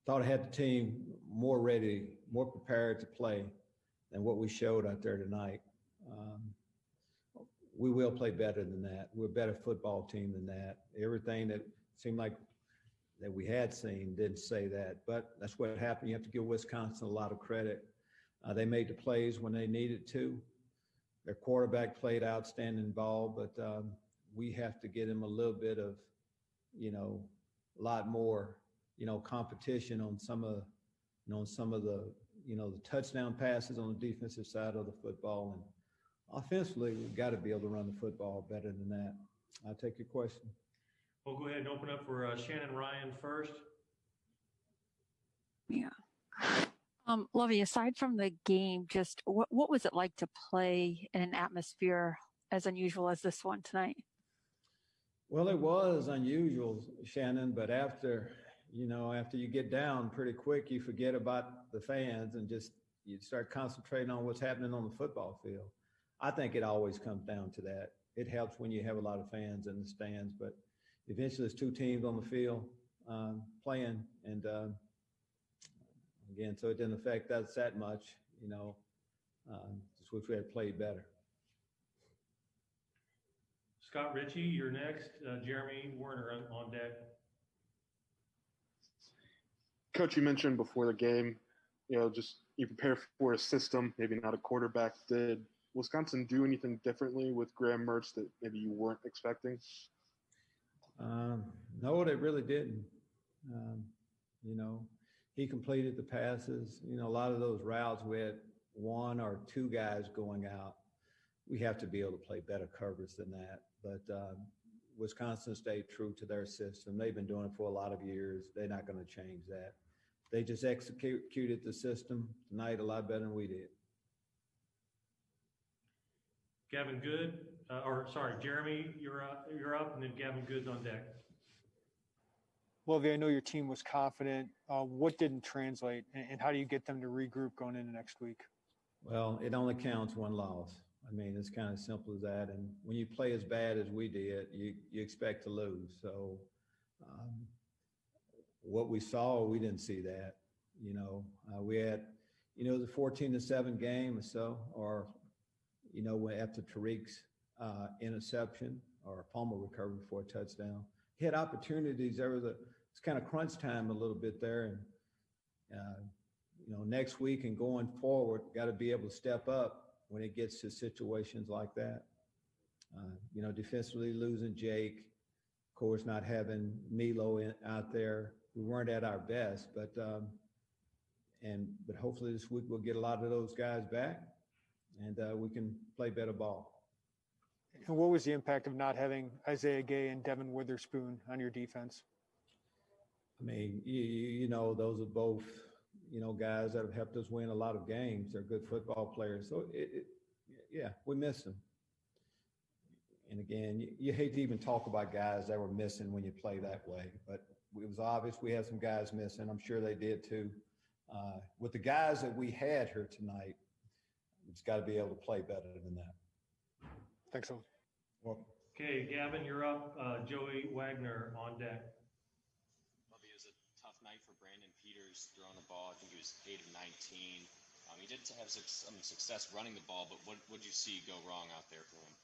Thought I had the team more ready, more prepared to play than what we showed out there tonight. We will play better than that. We're a better football team than that. Everything that seemed like that we had seen didn't say that, but that's what happened. You have to give Wisconsin a lot of credit. They made the plays when they needed to. Their quarterback played outstanding ball, but we have to get him a little bit of, a lot more, competition on some of the, the touchdown passes on the defensive side of the football. And offensively, we've got to be able to run the football better than that. I'll take your question. We'll go ahead and open up for Shannon Ryan first. Yeah. Lovie, aside from the game, just what was it like to play in an atmosphere as unusual as this one tonight? Well, it was unusual, Shannon, but after you get down pretty quick, you forget about the fans and you start concentrating on what's happening on the football field. I think it always comes down to that. It helps when you have a lot of fans in the stands, but eventually there's two teams on the field playing, and again, so it didn't affect us that much, just wish we had played better. Scott Ritchie, you're next. Jeremy Werner on deck. Coach, you mentioned before the game, just you prepare for a system, maybe not a quarterback. Did Wisconsin do anything differently with Graham Mertz that maybe you weren't expecting? No, they really didn't. He completed the passes. A lot of those routes we had one or two guys going out. We have to be able to play better coverage than that. But Wisconsin stayed true to their system. They've been doing it for a lot of years. They're not going to change that. They just executed the system tonight a lot better than we did. Jeremy, you're up, and then Gavin Good's on deck. Lovie, I know your team was confident. What didn't translate, and how do you get them to regroup going into next week? Well, it only counts one loss. I mean, it's kind of simple as that. And when you play as bad as we did, you expect to lose. So what we saw, we didn't see that. We had, the 14-7 game or so, or, after Tariq's interception or Palmer recovery for a touchdown. He had opportunities. It's kind of crunch time a little bit there. And, next week and going forward, got to be able to step up when it gets to situations like that. Defensively losing Jake, of course, not having Milo out there. We weren't at our best, but hopefully this week we'll get a lot of those guys back and we can play better ball. And what was the impact of not having Isaiah Gay and Devin Witherspoon on your defense? I mean, those are both, guys that have helped us win a lot of games. They're good football players. So, we miss them. And again, you hate to even talk about guys that were missing when you play that way. But it was obvious we had some guys missing. I'm sure they did too. With the guys that we had here tonight, it's got to be able to play better than that. Thanks so. Welcome. Okay, Gavin, you're up. Joey Wagner on deck. It was a tough night for Brandon Peters throwing the ball. I think he was 8 of 19. He did have some success running the ball, but what did you see go wrong out there for him?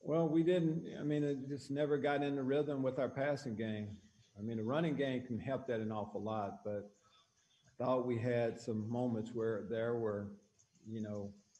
Well, we didn't. I mean, it just never got into rhythm with our passing game. I mean, the running game can help that an awful lot, but I thought we had some moments where there were,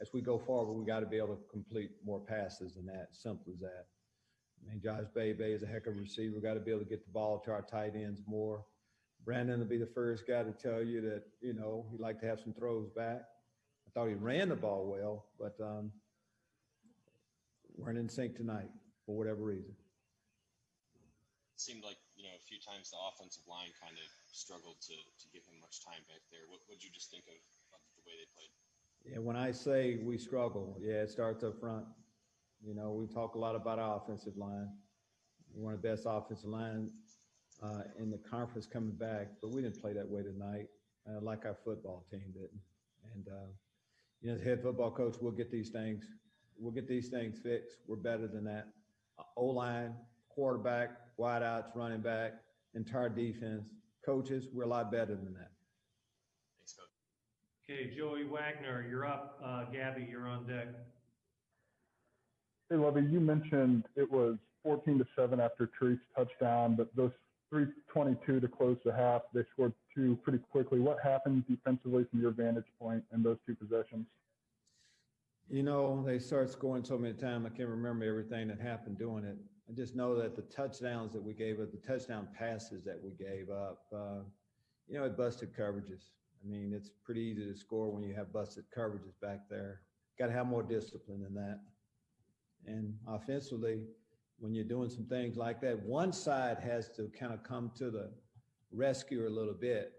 as we go forward, we got to be able to complete more passes than that. Simple as that. I mean, Josh Bebe is a heck of a receiver. We got to be able to get the ball to our tight ends more. Brandon will be the first guy to tell you that, he'd like to have some throws back. I thought he ran the ball well, but weren't in sync tonight for whatever reason. It seemed like, a few times the offensive line kind of struggled to give him much time back there. What did you just think of the way they played? Yeah, when I say we struggle, it starts up front. We talk a lot about our offensive line. We're one of the best offensive lines in the conference coming back, but we didn't play that way tonight, like our football team didn't. And, as head football coach, we'll get these things fixed. We're better than that. O-line, quarterback, wideouts, running back, entire defense. coaches, we're a lot better than that. Thanks, Coach. Okay, Joey Wagner, you're up. Gabby, you're on deck. Hey, Lovie, you mentioned it was 14-7 after Tariq's touchdown, but those 3:22 to close the half, they scored two pretty quickly. What happened defensively from your vantage point in those two possessions? You know, they start scoring so many times, I can't remember everything that happened doing it. I just know that the touchdowns that we gave up, the touchdown passes that we gave up, you know, it busted coverages. I mean, it's pretty easy to score when you have busted coverages back there. Got to have more discipline than that. And offensively, when you're doing some things like that, one side has to kind of come to the rescue a little bit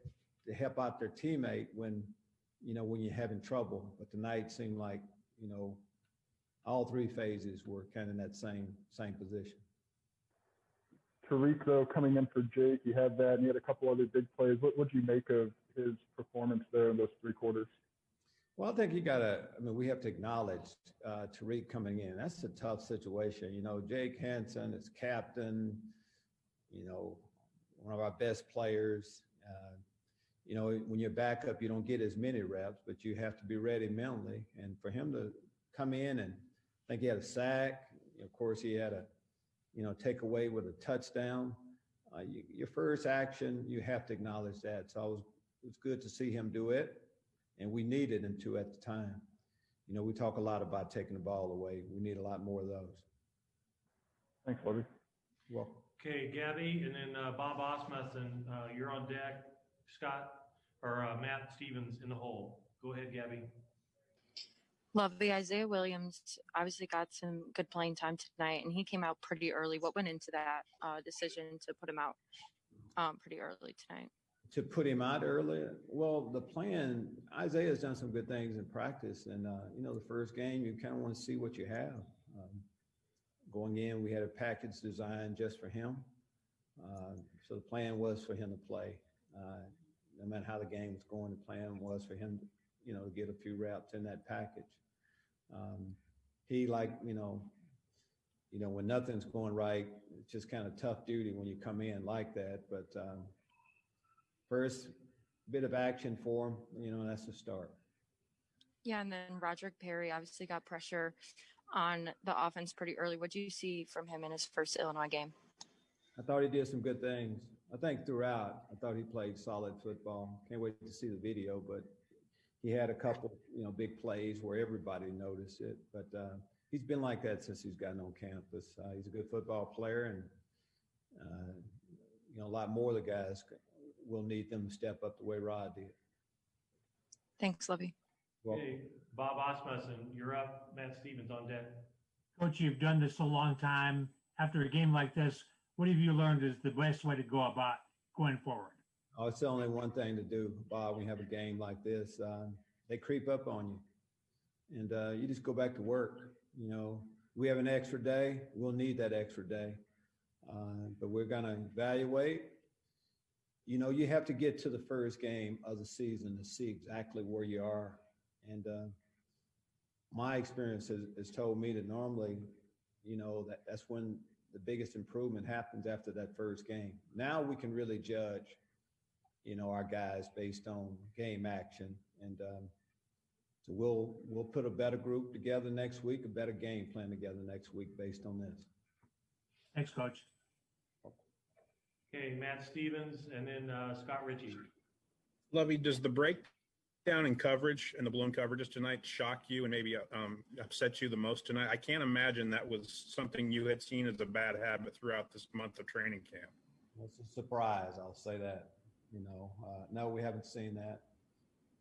to help out their teammate when, you know, when you're having trouble. But tonight seemed like, you know, all three phases were kind of in that same position. Tariq, though, coming in for Jake, you had that, and you had a couple other big plays. What do you make of his performance there in those three quarters? Well, I think we have to acknowledge Tariq coming in. That's a tough situation. You know, Jake Hansen is captain, you know, one of our best players. You know, when you're back up, you don't get as many reps, but you have to be ready mentally. And for him to come in and I think he had a sack. Of course, he had a, you know, takeaway with a touchdown. Your first action, you have to acknowledge that. So it was good to see him do it. And we needed him to at the time. You know, we talk a lot about taking the ball away. We need a lot more of those. Thanks, Lovie. You're welcome. Okay, Gabby, and then Bob Osmussen, you're on deck. Matt Stevens in the hole. Go ahead, Gabby. Lovie, Isaiah Williams obviously got some good playing time tonight, and he came out pretty early. What went into that decision to put him out pretty early tonight? To put him out early, well, the plan, Isaiah's done some good things in practice. And, you know, the first game, you kind of want to see what you have. Going in, we had a package designed just for him. So the plan was for him to play. No matter how the game was going, the plan was for him, you know, to get a few reps in that package. He you know, when nothing's going right, it's just kind of tough duty when you come in like that. But first bit of action for him, you know, that's the start. Yeah, and then Roderick Perry obviously got pressure on the offense pretty early. What do you see from him in his first Illinois game? I thought he did some good things. I think throughout, I thought he played solid football. Can't wait to see the video, but he had a couple, you know, big plays where everybody noticed it. But he's been like that since he's gotten on campus. He's a good football player, and, you know, a lot more of the guys will need them to step up the way Rod did. Thanks, Lovie. Okay, Bob Osmussen, you're up. Matt Stevens on deck. Coach, you've done this a long time. After a game like this, what have you learned is the best way to go about going forward? Oh, it's the only one thing to do, Bob, when you have a game like this. They creep up on you. And you just go back to work. You know, we have an extra day. We'll need that extra day. But we're going to evaluate. You know, you have to get to the first game of the season to see exactly where you are. And my experience has told me that normally, you know, that's when the biggest improvement happens after that first game. Now we can really judge, you know, our guys based on game action. And so we'll put a better group together next week, a better game plan together next week based on this. Thanks, Coach. Okay, Matt Stevens, and then Scott Ritchie. Lovie, does the breakdown in coverage and the blown coverages tonight shock you and maybe upset you the most tonight? I can't imagine that was something you had seen as a bad habit throughout this month of training camp. It's a surprise, I'll say that. You know, no, we haven't seen that.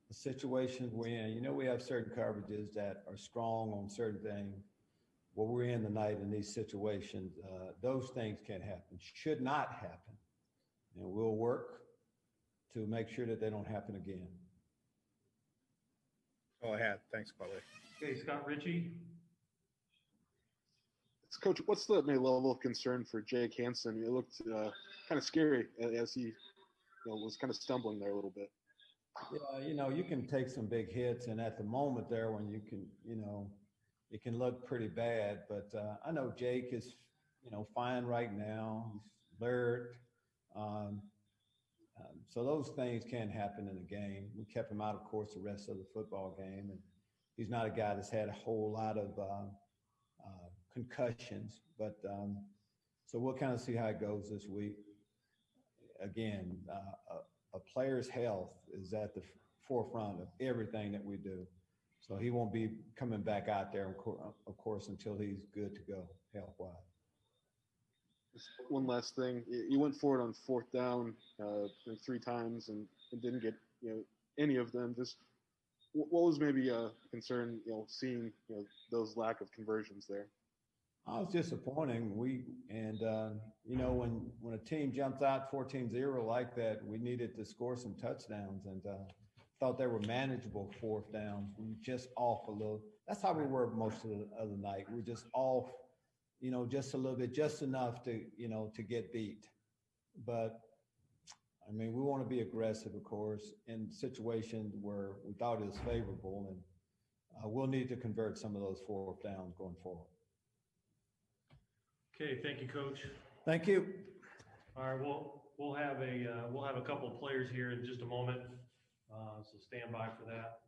The situations we're in, you know, we have certain coverages that are strong on certain things. What we're in tonight in these situations, those things can't happen, should not happen. And we'll work to make sure that they don't happen again. All I had. Thanks, Lovie. Okay, Scott Ritchie. Coach, what's the level of concern for Jake Hansen? It looked kind of scary as he was kind of stumbling there a little bit. Yeah, you know, you can take some big hits, and at the moment there when you can, you know, it can look pretty bad. But I know Jake is, you know, fine right now. He's alert. So those things can happen in a game. We kept him out, of course, the rest of the football game, and he's not a guy that's had a whole lot of concussions. But so we'll kind of see how it goes this week. Again, a player's health is at the forefront of everything that we do. So he won't be coming back out there, of course, until he's good to go health-wise. Just one last thing. You went for it on fourth down 3 times and didn't get any of them. Just what was maybe a concern, seeing those lack of conversions there? I was disappointing. When a team jumps out 14-0 like that, we needed to score some touchdowns, and thought they were manageable fourth downs. We were just off a little. That's how we were most of the other night. We were just off, just a little bit, just enough to get beat. But I mean, we want to be aggressive, of course, in situations where we thought it was favorable, and we'll need to convert some of those fourth downs going forward. Okay, thank you, Coach. Thank you. All right, we'll have a couple of players here in just a moment, so stand by for that.